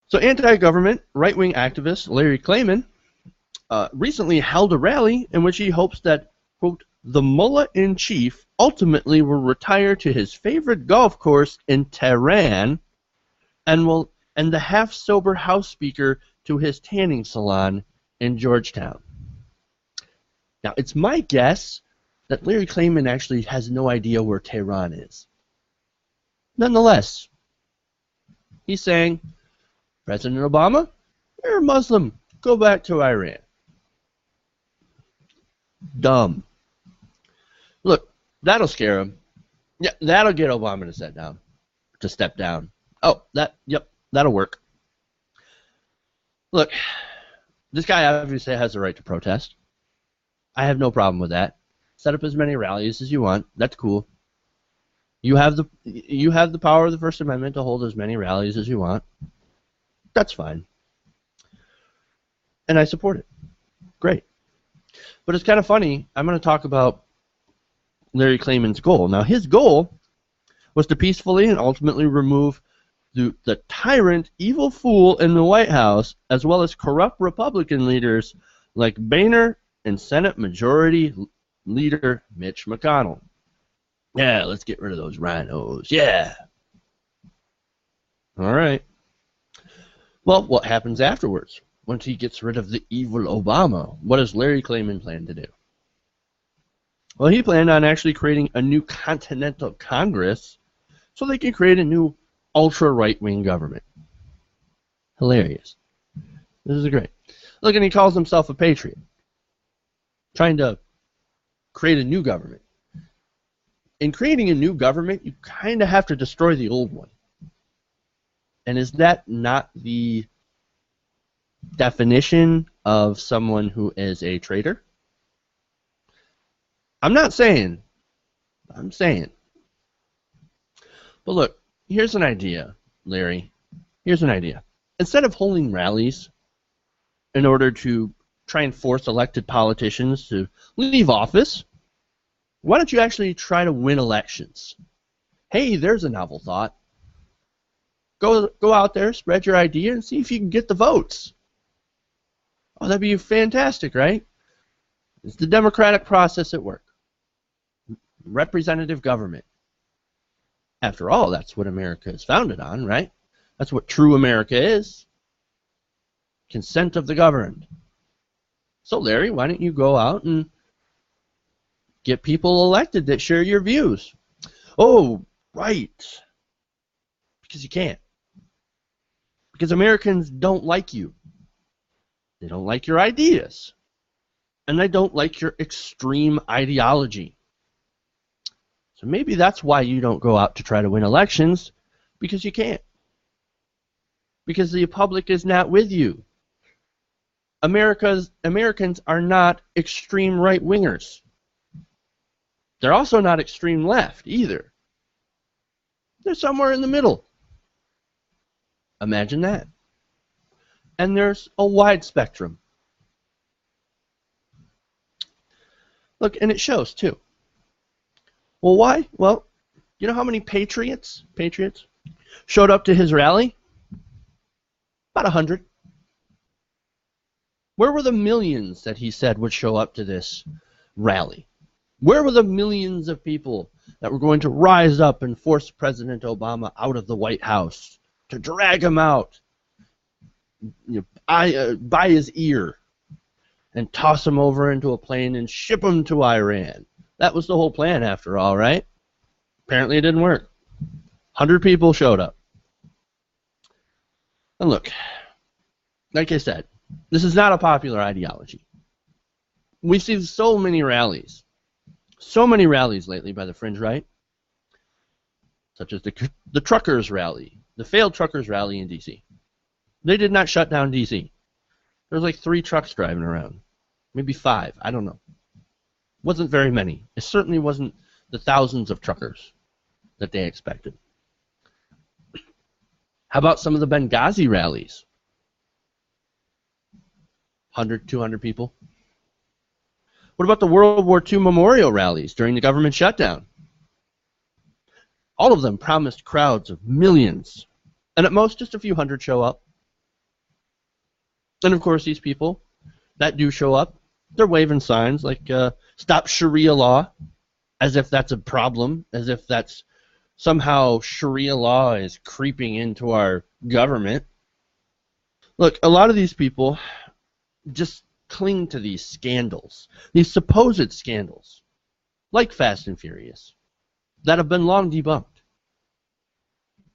So anti-government right-wing activist Larry Klayman recently held a rally in which he hopes that, quote, the mullah-in-chief ultimately will retire to his favorite golf course in Tehran and the half-sober House Speaker to his tanning salon in Georgetown. Now, it's my guess that Larry Klayman actually has no idea where Tehran is. Nonetheless, he's saying, President Obama, you're a Muslim. Go back to Iran. Dumb. Look, that'll scare him. Yeah, that'll get Obama to step down. Oh, that'll work. Look, this guy obviously has the right to protest. I have no problem with that. Set up as many rallies as you want. That's cool. You have the power of the First Amendment to hold as many rallies as you want. That's fine. And I support it. Great. But it's kind of funny. I'm going to talk about Larry Klayman's goal. Now, his goal was to peacefully and ultimately remove the tyrant, evil fool in the White House, as well as corrupt Republican leaders like Boehner and Senate Majority Leader Mitch McConnell. Yeah, let's get rid of those rhinos. Yeah. All right. Well, what happens afterwards? Once he gets rid of the evil Obama, what does Larry Klayman plan to do? Well, he planned on actually creating a new Continental Congress so they can create a new ultra-right-wing government. Hilarious. This is great. Look, and he calls himself a patriot, trying to create a new government. In creating a new government, you kind of have to destroy the old one. And is that not the definition of someone who is a traitor? I'm not saying. I'm saying. But look, here's an idea, Larry. Here's an idea. Instead of holding rallies in order to try and force elected politicians to leave office, why don't you actually try to win elections? Hey, there's a novel thought. Go out there, spread your idea, and see if you can get the votes. Oh, that'd be fantastic, right? It's the democratic process at work. Representative government. After all, that's what America is founded on, right? That's what true America is. Consent of the governed. So, Larry, why don't you go out and get people elected that share your views? Oh, right. Because you can't. Because Americans don't like you. They don't like your ideas. And they don't like your extreme ideology. So maybe that's why you don't go out to try to win elections, because you can't. Because the public is not with you. Americans are not extreme right-wingers. They're also not extreme left either. They're somewhere in the middle. Imagine that. And there's a wide spectrum. Look, and it shows too. Well, why? Well, you know how many patriots showed up to his rally? About 100. Where were the millions that he said would show up to this rally? Where were the millions of people that were going to rise up and force President Obama out of the White House, to drag him out, by his ear, and toss him over into a plane and ship him to Iran? That was the whole plan, after all, right? Apparently it didn't work. 100 people showed up. And look, like I said, this is not a popular ideology. We see so many rallies lately by the fringe right, such as the truckers rally, the failed truckers rally in D.C. They did not shut down D.C. There was like 3 trucks driving around, maybe 5, I don't know. Wasn't very many. It certainly wasn't the thousands of truckers that they expected. How about some of the Benghazi rallies? 100, 200 people. What about the World War II memorial rallies during the government shutdown? All of them promised crowds of millions, and at most just a few hundred show up. And of course, these people that do show up, they're waving signs like stop Sharia law, as if that's a problem, as if that's somehow Sharia law is creeping into our government. Look, a lot of these people just cling to these scandals, these supposed scandals, like Fast and Furious, that have been long debunked.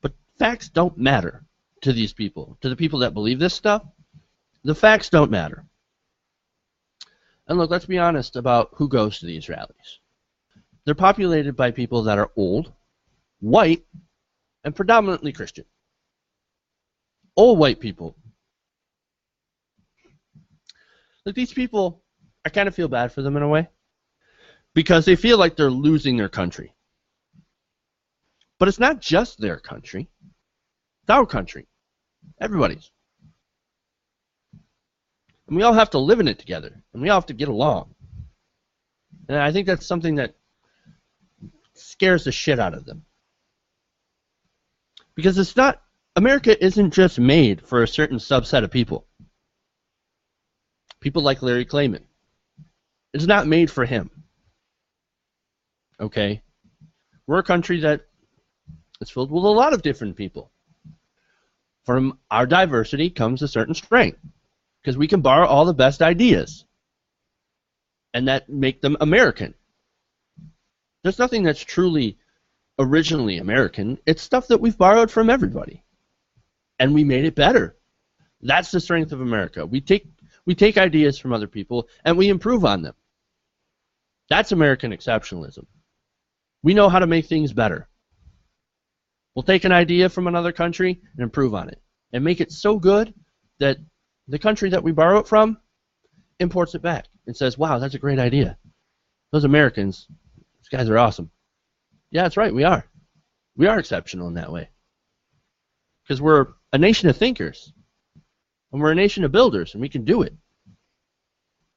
But facts don't matter to these people, to the people that believe this stuff. The facts don't matter. And look, let's be honest about who goes to these rallies. They're populated by people that are old, white, and predominantly Christian. Old white people. Look, these people, I kind of feel bad for them in a way, because they feel like they're losing their country. But it's not just their country. It's our country. Everybody's. And we all have to live in it together. And we all have to get along. And I think that's something that scares the shit out of them. Because it's not, America isn't just made for a certain subset of people. People like Larry Klayman. It's not made for him. Okay? We're a country that is filled with a lot of different people. From our diversity comes a certain strength. Because we can borrow all the best ideas. And that make them American. There's nothing that's truly originally American. It's stuff that we've borrowed from everybody. And we made it better. That's the strength of America. We take ideas from other people and we improve on them. That's American exceptionalism. We know how to make things better. We'll take an idea from another country and improve on it. And make it so good that the country that we borrow it from imports it back and says, wow, that's a great idea. Those Americans, these guys are awesome. Yeah, that's right, we are. We are exceptional in that way. Because we're a nation of thinkers. And we're a nation of builders, and we can do it.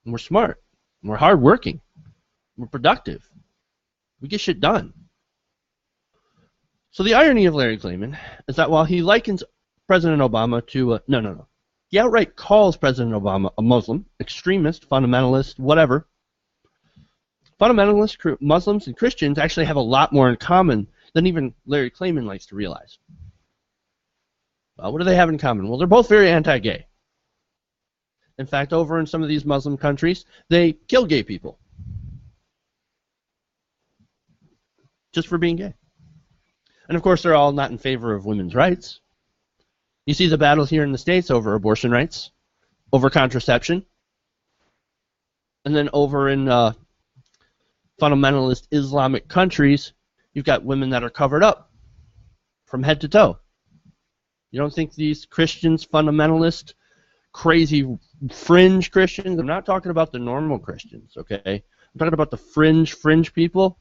And we're smart. And we're hardworking. We're productive. We get shit done. So the irony of Larry Klayman is that while he likens President Obama to... No. He outright calls President Obama a Muslim, extremist, fundamentalist, whatever. Fundamentalist Muslims and Christians actually have a lot more in common than even Larry Klayman likes to realize. Well, what do they have in common? Well, they're both very anti-gay. In fact, over in some of these Muslim countries, they kill gay people. Just for being gay. And of course, they're all not in favor of women's rights. You see the battle here in the States over abortion rights, over contraception, and then over in fundamentalist Islamic countries, you've got women that are covered up from head to toe. You don't think these Christians, fundamentalist, crazy fringe Christians, I'm not talking about the normal Christians, okay? I'm talking about the fringe people.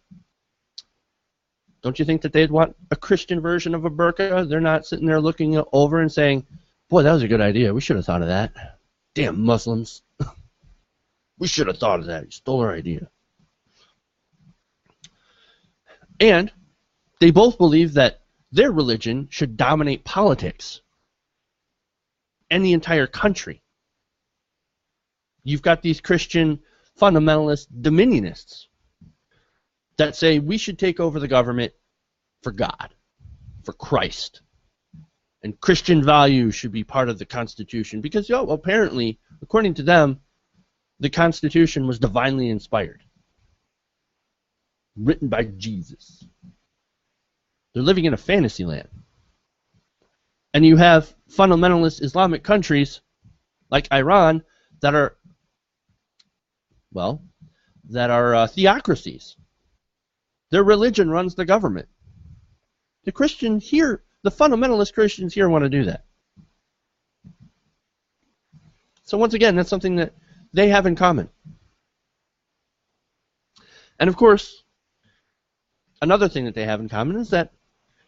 Don't you think that they'd want a Christian version of a burqa? They're not sitting there looking over and saying, boy, that was a good idea. We should have thought of that. Damn Muslims. We should have thought of that. You stole our idea. And they both believe that their religion should dominate politics and the entire country. You've got these Christian fundamentalist dominionists that say we should take over the government for God, for Christ. And Christian values should be part of the Constitution because, apparently, according to them, the Constitution was divinely inspired. Written by Jesus. They're living in a fantasy land. And you have fundamentalist Islamic countries like Iran that are, theocracies. Their religion runs the government. The Christians here, the fundamentalist Christians here want to do that. So once again, that's something that they have in common. And of course, another thing that they have in common is that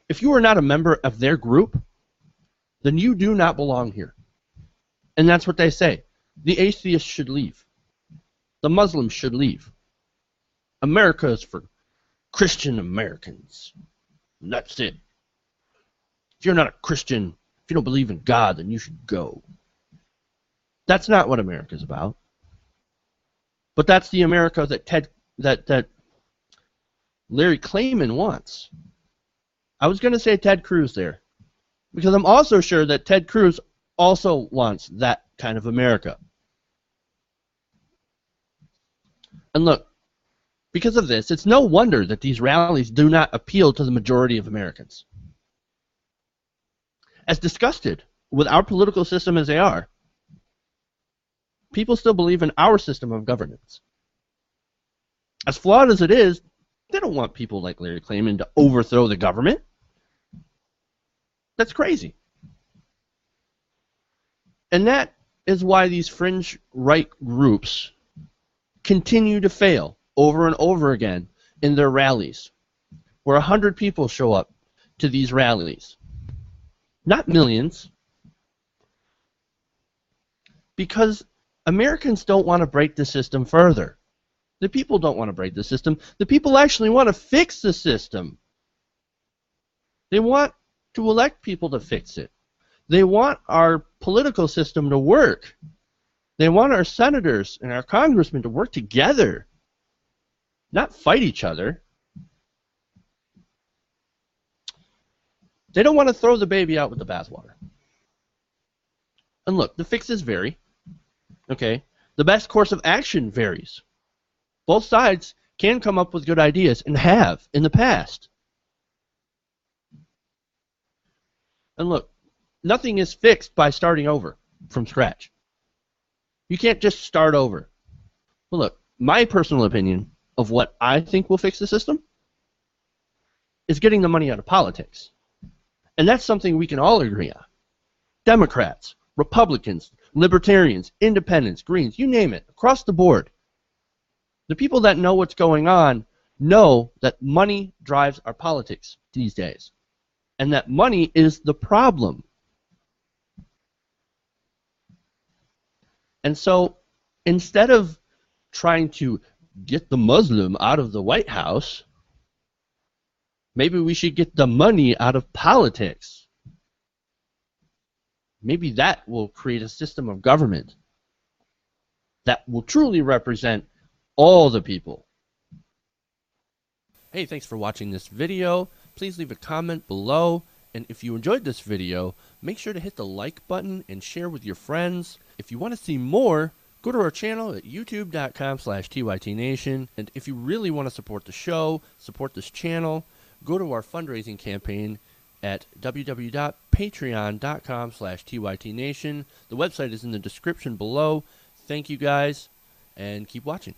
if you are not a member of their group, then you do not belong here. And that's what they say. The atheists should leave. The Muslims should leave. America is for Christian Americans. And that's it. If you're not a Christian, if you don't believe in God, then you should go. That's not what America's about. But that's the America that Larry Klayman wants. I was going to say Ted Cruz there, because I'm also sure that Ted Cruz also wants that kind of America. And look, because of this, it's no wonder that these rallies do not appeal to the majority of Americans. As disgusted with our political system as they are, people still believe in our system of governance. As flawed as it is, they don't want people like Larry Klayman to overthrow the government. That's crazy. And that is why these fringe right groups continue to fail over and over again in their rallies, where 100 people show up to these rallies. Not millions. Because Americans don't want to break the system further. The people don't want to break the system. The people actually want to fix the system. They want to elect people to fix it. They want our political system to work. They want our senators and our congressmen to work together, not fight each other. They don't want to throw the baby out with the bathwater. And look, the fixes vary. Okay? The best course of action varies. Both sides can come up with good ideas and have in the past. And look, nothing is fixed by starting over from scratch. You can't just start over. Well, look, my personal opinion of what I think will fix the system is getting the money out of politics. And that's something we can all agree on. Democrats, Republicans, Libertarians, Independents, Greens, you name it, across the board. The people that know what's going on know that money drives our politics these days. And that money is the problem. And so, instead of trying to get the Muslim out of the White House, maybe we should get the money out of politics. Maybe that will create a system of government that will truly represent all the people. Hey, thanks for watching this video. Please leave a comment below. And if you enjoyed this video, make sure to hit the like button and share with your friends. If you want to see more, go to our channel at youtube.com/TYTNation. And if you really want to support the show, support this channel, go to our fundraising campaign at www.patreon.com/TYTNation. The website is in the description below. Thank you guys, and keep watching.